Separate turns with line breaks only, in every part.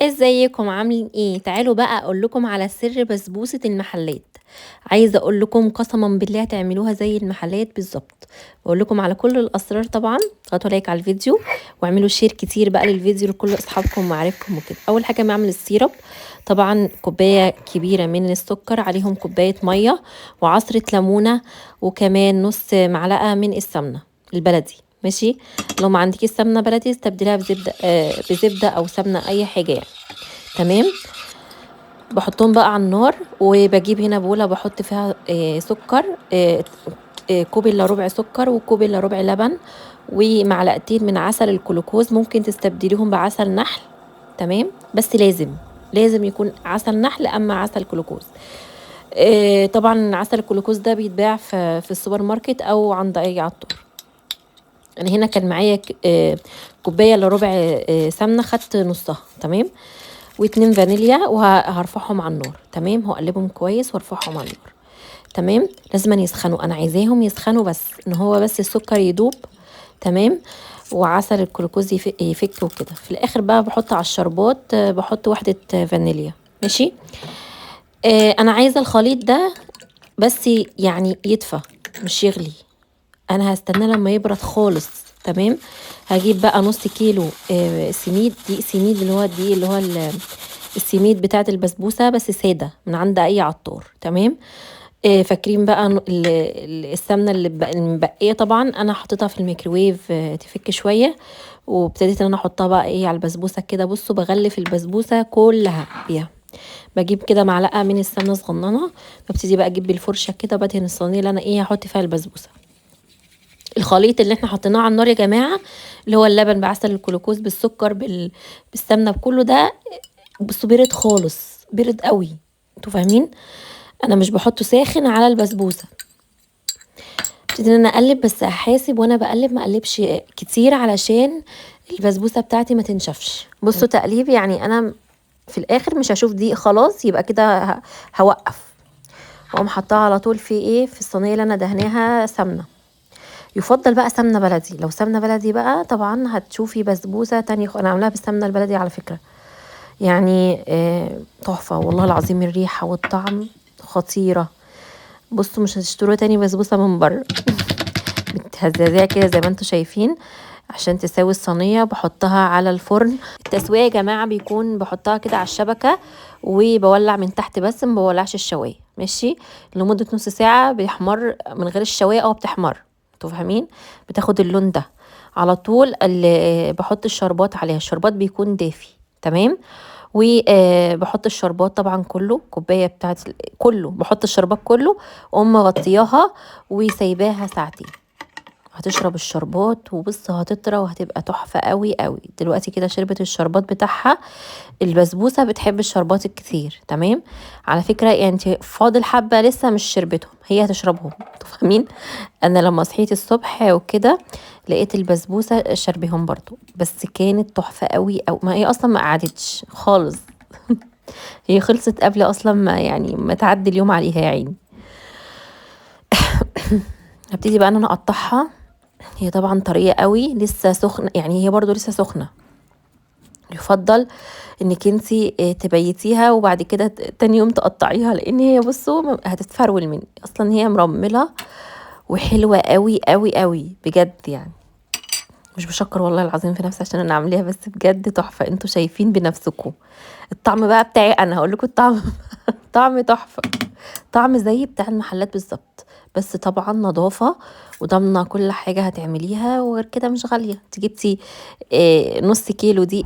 ازيكم عاملين ايه؟ تعالوا بقى اقول لكم على سر بسبوسة المحلات. عايزه اقول لكم قسما بالله تعملوها زي المحلات بالظبط. بقول لكم على كل الاسرار طبعا. اضغطوا لايك على الفيديو واعملوا شير كتير بقى للفيديو لكل اصحابكم ومعارفكم وكده. اول حاجه بعمل السيرب. طبعا كوبايه كبيره من السكر، عليهم كوبايه ميه وعصره ليمونه، وكمان نص معلقه من السمنه البلدي. ماشي. لو ما عندكيش سمنه بلدي استبدلها بزبده او سمنه اي حاجه يعني. تمام. بحطهم بقى على النار، وبجيب هنا بوله بحط فيها سكر، كوب الا ربع سكر وكوب الا ربع لبن، ومعلقتين من عسل الكلوكوز، ممكن تستبدليهم بعسل نحل. تمام. بس لازم يكون عسل نحل اما عسل كلوكوز. طبعا عسل الكلوكوز ده بيتباع في السوبر ماركت او عند اي عطار. انا هنا كان معايا كوبايه الا ربع سمنه، خدت نصها. تمام. واتنين فانيليا وهرفعهم على النار. تمام. هقلبهم كويس وارفعهم على النار. تمام. لازم يسخنوا، انا عايزاهم يسخنوا بس ان هو بس السكر يدوب. تمام. وعسل الجلوكوز يفك وكده. في الاخر بقى بحط على الشربات، بحط واحده فانيليا. ماشي. انا عايزه الخليط ده بس يعني يدفى مش يغلي. انا هستناه لما يبرد خالص. تمام. هجيب بقى نص كيلو سميد، دقيق سميد، اللي هو السميد بتاعت البسبوسه بس ساده من عند اي عطار. تمام. فاكرين بقى السمنه اللي مبقيه، طبعا انا حطيتها في الميكروويف تفك شويه، وابتديت ان انا احطها بقى على البسبوسه كده. بصوا بغلف البسبوسه كلها بيها. بجيب كده معلقه من السمنه صغننه، ببتدي بقى اجيب بالفرشه كده بدهن الصينيه اللي انا هحط فيها البسبوسه. الخليط اللي احنا حطيناه على النار يا جماعه، اللي هو اللبن بعسل الجلوكوز بالسكر بالسمنه بكله ده، بصوا برد خالص، برد قوي. انتوا فاهمين؟ انا مش بحطه ساخن على البسبوسه. ابتدي ان انا اقلب، بس احاسب وانا بقلب ما اقلبش كتير علشان البسبوسه بتاعتي ما تنشفش. بصوا تقليب يعني انا في الاخر مش هشوف دي خلاص، يبقى كده هوقف واقوم حطاها على طول في الصينيه اللي انا دهناها سمنه. يفضل بقى سمنه بلدي. لو سمنه بلدي بقى طبعا هتشوفي بسبوسه تانية. انا عاملاها بالسمنه البلدي على فكره، يعني تحفه والله العظيم. الريحه والطعم خطيره. بصوا مش هتشتروها تاني بسبوسه من بره. بتهززيها كده زي ما انتوا شايفين عشان تساوي الصينيه. بحطها على الفرن. التسويه يا جماعه بيكون بحطها كده على الشبكه وبولع من تحت بس ما بولعش الشوايه. ماشي. لمده نص ساعه بيحمر من غير الشوايه او بتحمر. انتوا فاهمين؟ بتاخد اللون ده على طول. اللي بحط الشربات عليها، الشربات بيكون دافي. تمام. وبحط الشربات طبعا كله، كوبايه بتاعت كله، بحط الشربات كله واقوم مغطياها وسايباها ساعتين. هتشرب الشربات وبص هتطرى وهتبقى تحفه قوي قوي. دلوقتي كده شربت الشربات بتاعها. البسبوسه بتحب الشربات الكتير. تمام. على فكره يعني انت فاضل حبه لسه مش شربتهم، هي هتشربهم. انتوا فاهمين؟ انا لما صحيت الصبح وكده لقيت البسبوسه شربهم برضو، بس كانت تحفه قوي. او ما هي اصلا ما قعدتش خالص. هي خلصت قبل اصلا ما تعدي اليوم عليها يا عيني. هبتدي بقى ان انا اقطعها. هي طبعا طريه قوي لسه سخنه، يعني هي برضو لسه سخنه. يفضل انك انتي تبيتيها وبعد كده تاني يوم تقطعيها، لان هي بصوا هتتفرول مني. اصلا هي مرمله وحلوه قوي قوي قوي بجد يعني. مش بشكر والله العظيم في نفسي عشان انا عاملاها، بس بجد تحفه. انتوا شايفين بنفسكم الطعم بقى بتاعي. انا هقول لكم الطعم. طعم تحفه، طعم زي بتاع المحلات بالظبط. بس طبعا نظافه وضامنه كل حاجه هتعمليها، وغير كده مش غاليه. انت جبتي نص كيلو دي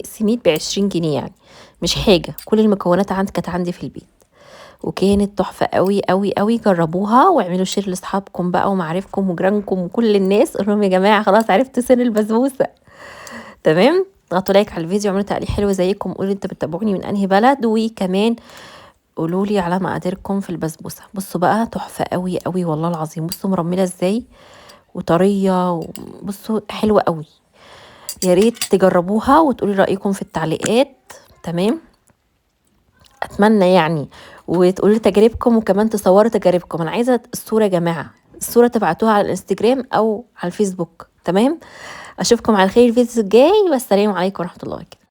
سميد ب20 جنيه يعني، مش حاجه. كل المكونات كانت عندي في البيت، وكانت تحفه قوي قوي قوي. جربوها واعملوا شير لاصحابكم بقى ومعارفكم وجيرانكم وكل الناس. قولوا لهم يا جماعه خلاص عرفت سر البسبوسه. تمام. اضغطوا لايك على الفيديو، اعملوا تعليق حلو زيكم، قولوا انتوا بتتابعوني من انهي بلد، وكمان قولوا لي على مقاديركم في البسبوسه. بصوا بقى تحفه قوي قوي والله العظيم. بصوا مرمله ازاي وطريه، بصوا حلوه قوي. يا ريت تجربوها وتقولي رايكم في التعليقات. تمام. اتمنى يعني، وتقولوا تجاربكم وكمان تصوروا تجاربكم. انا عايزه الصوره يا جماعه، الصوره تبعتوها على الانستجرام او على الفيسبوك. تمام. اشوفكم على خير الفيديو الجاي، والسلام عليكم ورحمه الله وبركاته.